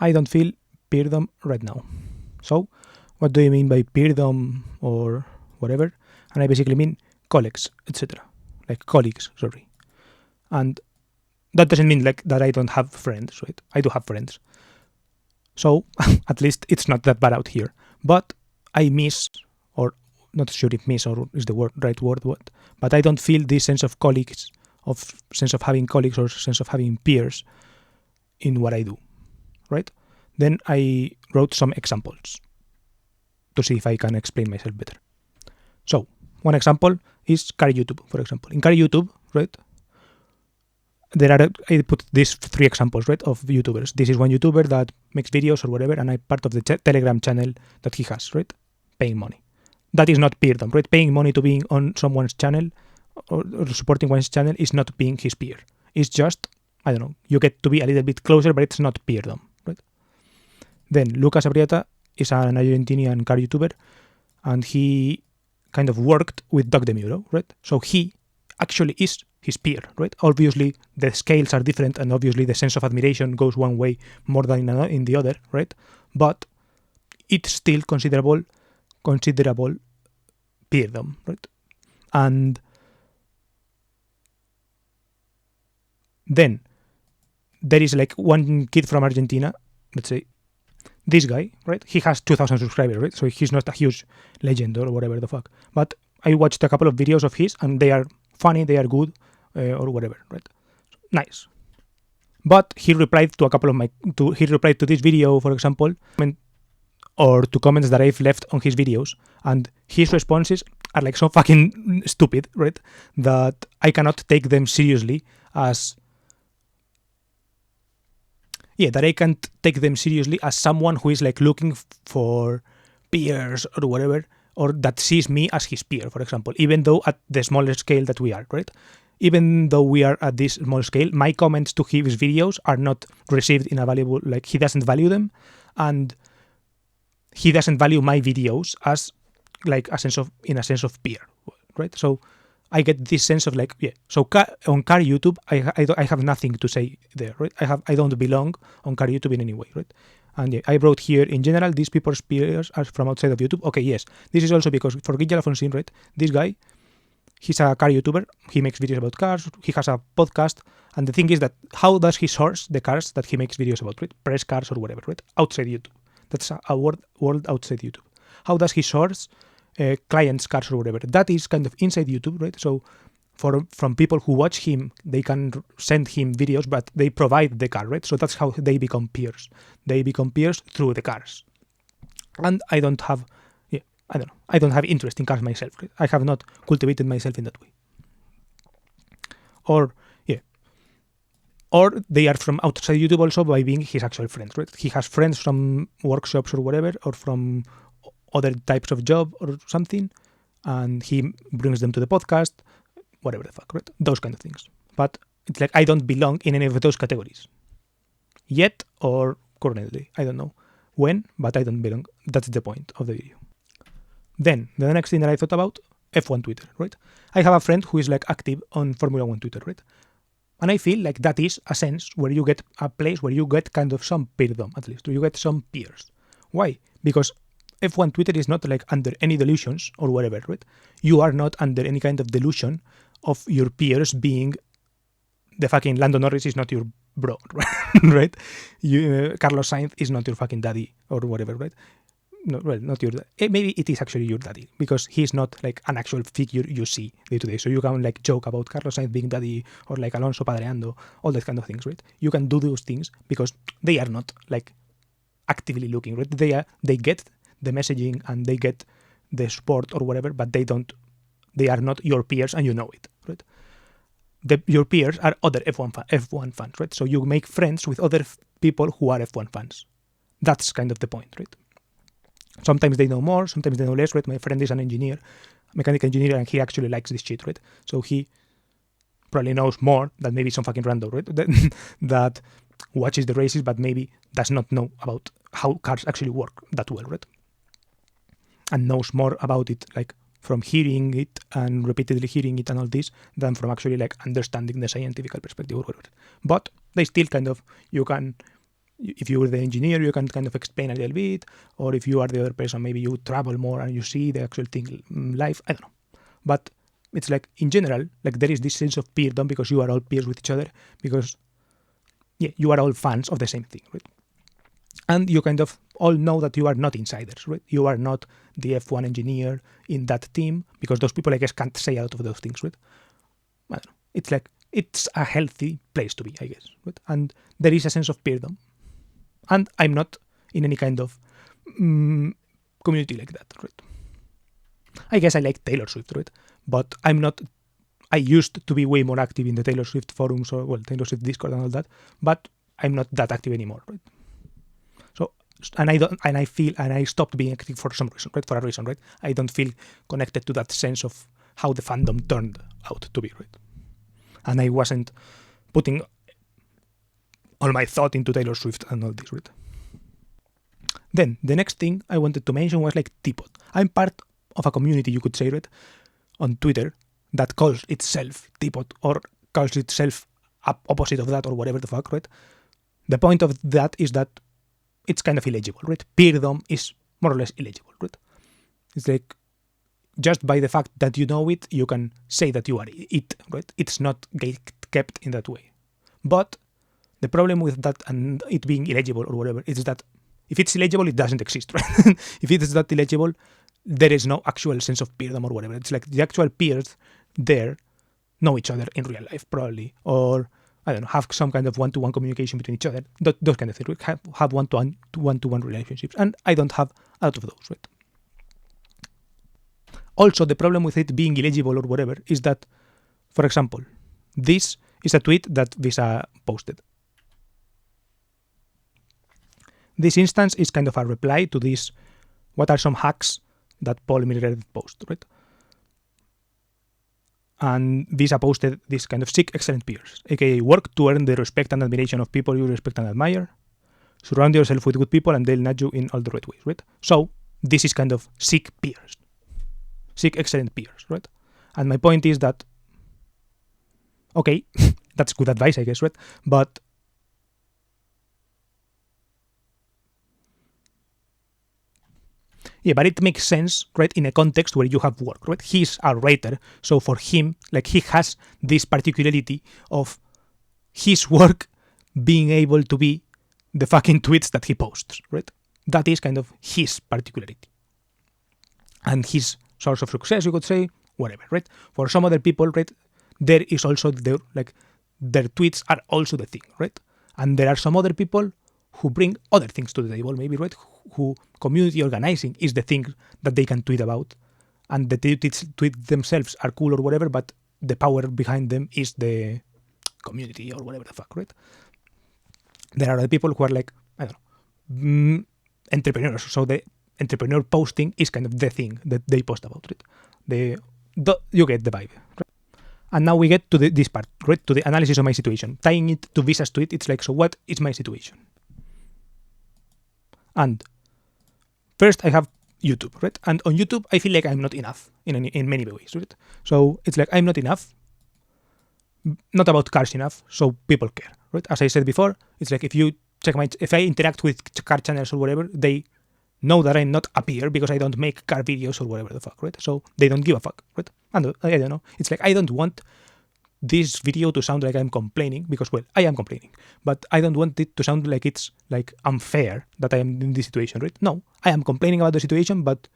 I don't feel peerdom right now. So, what do you mean by peerdom or whatever? And I basically mean colleagues, etc. Like colleagues, sorry. And that doesn't mean like that I don't have friends, right? I do have friends. So, at least it's not that bad out here. But I miss, or not sure if miss or is the right word, but I don't feel this sense of colleagues, sense of having colleagues or sense of having peers in what I do, right? Then I wrote some examples to see if I can explain myself better. So, one example is car YouTube, for example. In car YouTube, right, I put these 3 examples, right, of YouTubers. This is one YouTuber that makes videos or whatever, and I'm part of the Telegram channel that he has, right, paying money. That is not peerdom, right? Paying money to being on someone's channel or supporting one's channel is not being his peer. It's just, I don't know, you get to be a little bit closer, but it's not peerdom, right? Then Lucas Abrieta is an Argentinian car YouTuber, and he kind of worked with Doug DeMuro, right? So he actually is his peer, right? Obviously, the scales are different, and obviously the sense of admiration goes one way more than in the other, right? But it's still considerable peerdom, right? And then there is like one kid from Argentina, let's say, this guy, right? He has 2,000 subscribers, right? So he's not a huge legend or whatever the fuck. But I watched a couple of videos of his, and they are funny, they are good, or whatever, right? Nice. But he replied to a couple of he replied to this video, for example, or to comments that I've left on his videos, and his responses are like so fucking stupid, right? That I cannot take them seriously as that I can't take them seriously as someone who is like looking for peers or whatever, or that sees me as his peer, for example, even though at the smaller scale that we are, right? Even though we are at this small scale, my comments to his videos are not received in a valuable, like he doesn't value them, and he doesn't value my videos as like in a sense of peer, right? So I get this sense of like, so on car YouTube, I have nothing to say there, right? I don't belong on car YouTube in any way, right? And I wrote here, in general, these people's peers are from outside of YouTube. Okay, yes. This is also because for Guille Alfonsin, right? This guy, he's a car YouTuber. He makes videos about cars. He has a podcast. And the thing is that how does he source the cars that he makes videos about, right? Press cars or whatever, right? Outside YouTube. That's a world outside YouTube. How does he source clients' cars or whatever? That is kind of inside YouTube, right? So from people who watch him, they can send him videos, but they provide the car, right? So that's how they become peers. They become peers through the cars. And I don't have interest in cars myself, right? I have not cultivated myself in that way. Or they are from outside YouTube also by being his actual friends, right? He has friends from workshops or whatever, or from other types of job or something, and he brings them to the podcast, whatever the fuck, right? Those kind of things. But it's like I don't belong in any of those categories. Yet or currently. I don't know when, but I don't belong. That's the point of the video. Then, the next thing that I thought about, F1 Twitter, right? I have a friend who is like active on Formula 1 Twitter, right? And I feel like that is a sense where you get a place where you get kind of some peerdom, at least, or you get some peers. Why? Because F1 Twitter is not like under any delusions or whatever, right? You are not under any kind of delusion of your peers being the fucking Lando Norris is not your bro, right? Carlos Sainz is not your fucking daddy or whatever, right? No, well, not your daddy. Maybe it is actually your daddy because he's not like an actual figure you see day to day. So you can like joke about Carlos Sainz being daddy or like Alonso padreando, all that kind of things, right? You can do those things because they are not like actively looking, right? They get the messaging and they get the support or whatever, but they are not your peers and you know it, right? Your peers are other F1 fans, right? So you make friends with other people who are F1 fans. That's kind of the point, right? Sometimes they know more, sometimes they know less, right? My friend is an engineer, mechanical engineer, and he actually likes this shit, right? So he probably knows more than maybe some fucking rando, right? that watches the races, but maybe does not know about how cars actually work that well, right? And knows more about it, like from hearing it and repeatedly hearing it and all this, than from actually like understanding the scientific perspective or whatever. But they still kind of, you can if you were the engineer, you can kind of explain a little bit, or if you are the other person, maybe you travel more and you see the actual thing live. I don't know. But it's like, in general, like there is this sense of peerdom because you are all peers with each other, because you are all fans of the same thing, right? And you kind of all know that you are not insiders, right? You are not the F1 engineer in that team, because those people, I guess, can't say a lot of those things, right? I don't know. It's like, it's a healthy place to be, I guess, right? And there is a sense of peerdom. And I'm not in any kind of community like that, right? I guess I like Taylor Swift, right? But I'm not. I used to be way more active in the Taylor Swift forums, or Taylor Swift Discord and all that, but I'm not that active anymore, right? So, and I stopped being active for some reason, right? For a reason, right? I don't feel connected to that sense of how the fandom turned out to be, right? And I wasn't putting all my thought into Taylor Swift and all this, right? Then the next thing I wanted to mention was like tpot. I'm part of a community, you could say, right, on Twitter, that calls itself tpot, or calls itself opposite of that, or whatever the fuck, right? The point of that is that it's kind of illegible, right? Peerdom is more or less illegible, right? It's like, just by the fact that you know it, you can say that you are it, right? It's not kept in that way. But the problem with that and it being illegible or whatever is that if it's illegible, it doesn't exist, right? If it is not illegible, there is no actual sense of peerdom or whatever. It's like the actual peers there know each other in real life, probably, or I don't know, have some kind of one-to-one communication between each other. Those kind of things. Have one-to-one relationships, and I don't have a lot of those, right? Also, the problem with it being illegible or whatever is that, for example, this is a tweet that Visa posted. This instance is kind of a reply to this, what are some hacks that Paul Miller posted, right? And Visa posted this kind of seek excellent peers, aka work to earn the respect and admiration of people you respect and admire. Surround yourself with good people and they'll nudge you in all the right ways, right? So this is kind of seek peers. Seek excellent peers, right? And my point is that, okay, that's good advice, I guess, right? But it makes sense, right, in a context where you have work, right? He's a writer, so for him, like, he has this particularity of his work being able to be the fucking tweets that he posts, right? That is kind of his particularity. And his source of success, you could say, whatever, right? For some other people, right, there is also their tweets are also the thing, right? And there are some other people who bring other things to the table, maybe, right? Who community organizing is the thing that they can tweet about, and the tweets themselves are cool or whatever, but the power behind them is the community or whatever the fuck, right? There are other people who are like, I don't know, entrepreneurs. So the entrepreneur posting is kind of the thing that they post about, right? You get the vibe, right? And now we get to this part, right? To the analysis of my situation. Tying it to Visa's tweet, it's like, so what is my situation? And first I have YouTube, right? And on YouTube, I feel like I'm not enough in many ways, right? So it's like, I'm not enough, not about cars enough, so people care, right? As I said before, it's like, if I interact with car channels or whatever, they know that I'm not a peer because I don't make car videos or whatever the fuck, right? So they don't give a fuck, right? And I don't know. It's like, I don't want this video to sound like I'm complaining because, well, I am complaining, but I don't want it to sound like it's like unfair that I am in this situation, right? No, I am complaining about the situation, but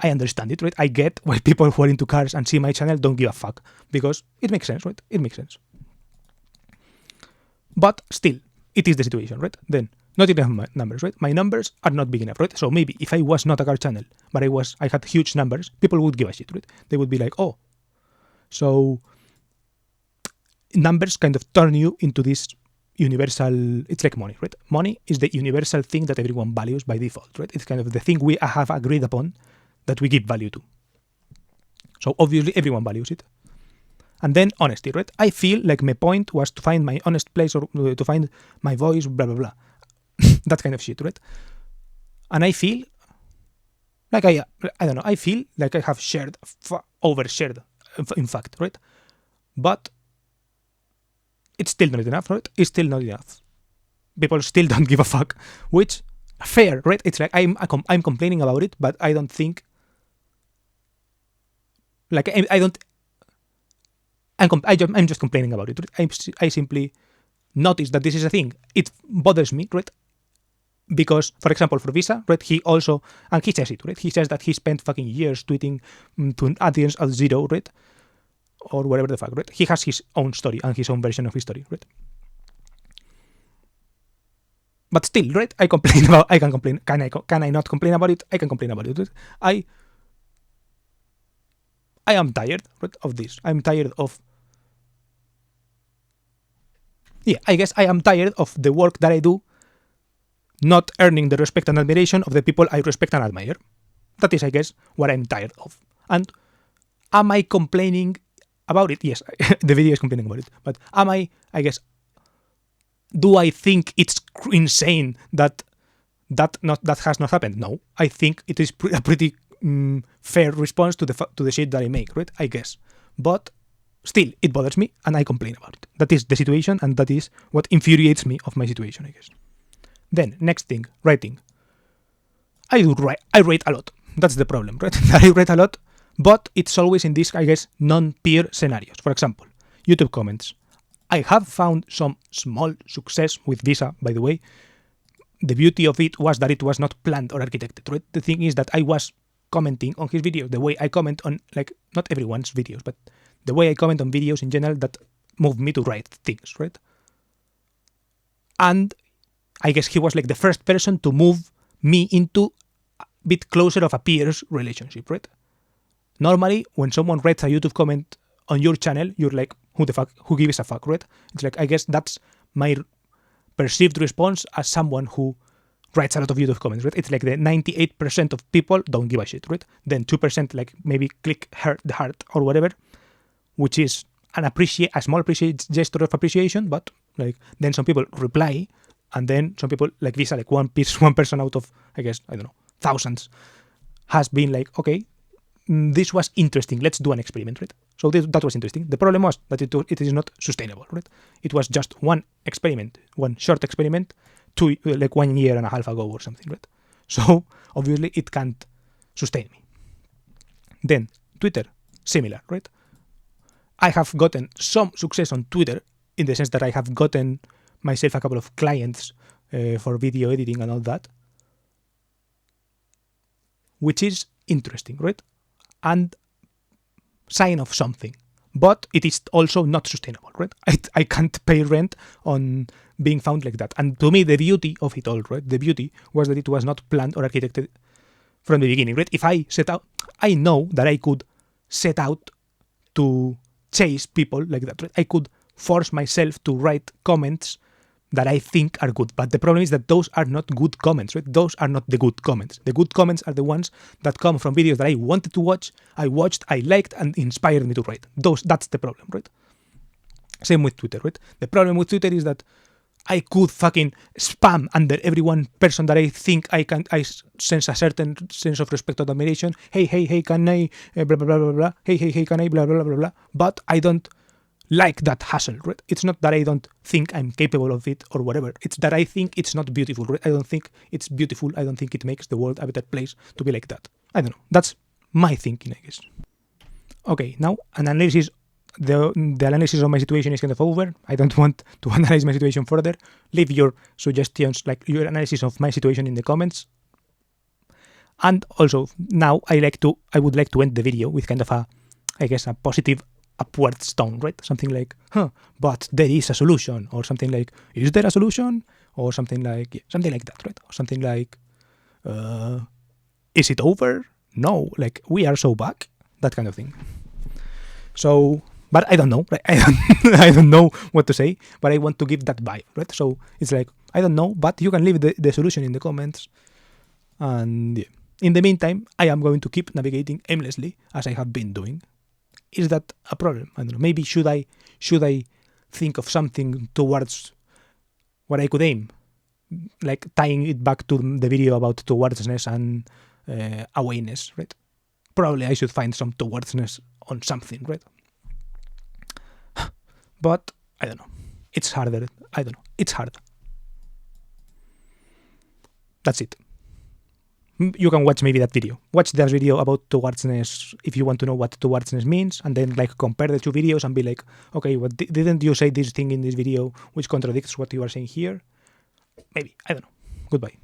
I understand it, right? I get why people who are into cars and see my channel don't give a fuck, because it makes sense, right? It makes sense. But still, it is the situation, right? Then, not enough numbers, right? My numbers are not big enough, right? So maybe if I was not a car channel, but I had huge numbers, people would give a shit, right? They would be like, oh, so numbers kind of turn you into this universal, it's like money, right? Money is the universal thing that everyone values by default, right? It's kind of the thing we have agreed upon that we give value to. So obviously everyone values it. And then honesty, right? I feel like my point was to find my honest place, or to find my voice, blah, blah, blah. That kind of shit, right? And I feel like I don't know, I feel like I have overshared, in fact, right? But it's still not enough, right? It's still not enough. people still don't give a fuck, which fair, right? It's like I'm complaining about it, but I don't think like I'm just complaining about it. I simply notice that this is a thing. It bothers me, right? Because, for example, for Visa, right, he also, and he says it, right? He says that he spent fucking years tweeting to an audience of 0, right? Or whatever the fuck, right? He has his own story and his own version of history, right? But still, right? I can complain. Can I not complain about it? I can complain about it. Right? I am tired, right, of this. I'm tired of. Yeah, I guess I am tired of the work that I do not earning the respect and admiration of the people I respect and admire. That is, I guess, what I'm tired of. And am I complaining about it? Yes, the video is complaining about it. But am I guess, do I think it's insane that has not happened? No, I think it is a pretty fair response to the shit that I make, right? I guess. But still, it bothers me and I complain about it. That is the situation and that is what infuriates me of my situation, I guess. Then, next thing, writing. I write a lot. That's the problem, right? I write a lot, but it's always in these, I guess, non-peer scenarios. For example, YouTube comments. I have found some small success with Visa, by the way. The beauty of it was that it was not planned or architected, right? The thing is that I was commenting on his videos the way I comment on, like, not everyone's videos, but the way I comment on videos in general that move me to write things, right? And I guess he was like the first person to move me into a bit closer of a peers relationship, right? Normally, when someone writes a YouTube comment on your channel, you're like, who gives a fuck, right? It's like, I guess that's my perceived response as someone who writes a lot of YouTube comments, right? It's like the 98% of people don't give a shit, right? Then 2% like maybe click the heart or whatever, which is a small gesture of appreciation, but like then some people reply. And then some people like Visa, like one person out of, I guess, I don't know, thousands, has been like, okay, this was interesting. Let's do an experiment, right? So that was interesting. The problem was that it is not sustainable, right? It was just one experiment, one short experiment, like 1 year and a half ago or something, right? So obviously it can't sustain me. Then Twitter, similar, right? I have gotten some success on Twitter in the sense that I have gotten myself a couple of clients for video editing and all that, which is interesting, right? And sign of something, but it is also not sustainable, right? I can't pay rent on being found like that. And to me, the beauty of it all, right? The beauty was that it was not planned or architected from the beginning, right? If I set out, I know that I could set out to chase people like that, right? I could force myself to write comments that I think are good. But the problem is that those are not good comments, right? Those are not the good comments. The good comments are the ones that come from videos that I wanted to watch, I watched, I liked, and inspired me to write. That's the problem, right? Same with Twitter, right? The problem with Twitter is that I could fucking spam under every one person that I think I sense a certain sense of respect or admiration. Hey, can I, blah, blah, blah, blah, blah. Hey, can I, blah, blah, blah, blah. But I don't like that hustle, right? It's not that I don't think I'm capable of it or whatever. It's that I think it's not beautiful, right? I don't think it's beautiful. I don't think it makes the world a better place to be like that. I don't know. That's my thinking, I guess. Okay, now an analysis. The analysis of my situation is kind of over. I don't want to analyze my situation further. Leave your suggestions, like your analysis of my situation, in the comments. And also, now I would like to end the video with kind of a positive upward tone, right? Something like, but there is a solution, or something like, is there a solution? Or something like that, right? Or something like, is it over? No, like, we are so back, that kind of thing. So, but I don't know, right? I don't know what to say, but I want to give that vibe, right? So it's like, I don't know, but you can leave the solution in the comments. And yeah. In the meantime, I am going to keep navigating aimlessly as I have been doing. Is that a problem? I don't know. Maybe should I think of something towards what I could aim, like tying it back to the video about towardsness and awareness, right? Probably I should find some towardsness on something, right? But I don't know. It's harder. I don't know. It's hard. That's it. You can watch maybe that video. Watch that video about towardsness if you want to know what towardsness means, and then like compare the two videos and be like, okay, didn't you say this thing in this video which contradicts what you are saying here? Maybe. I don't know. Goodbye.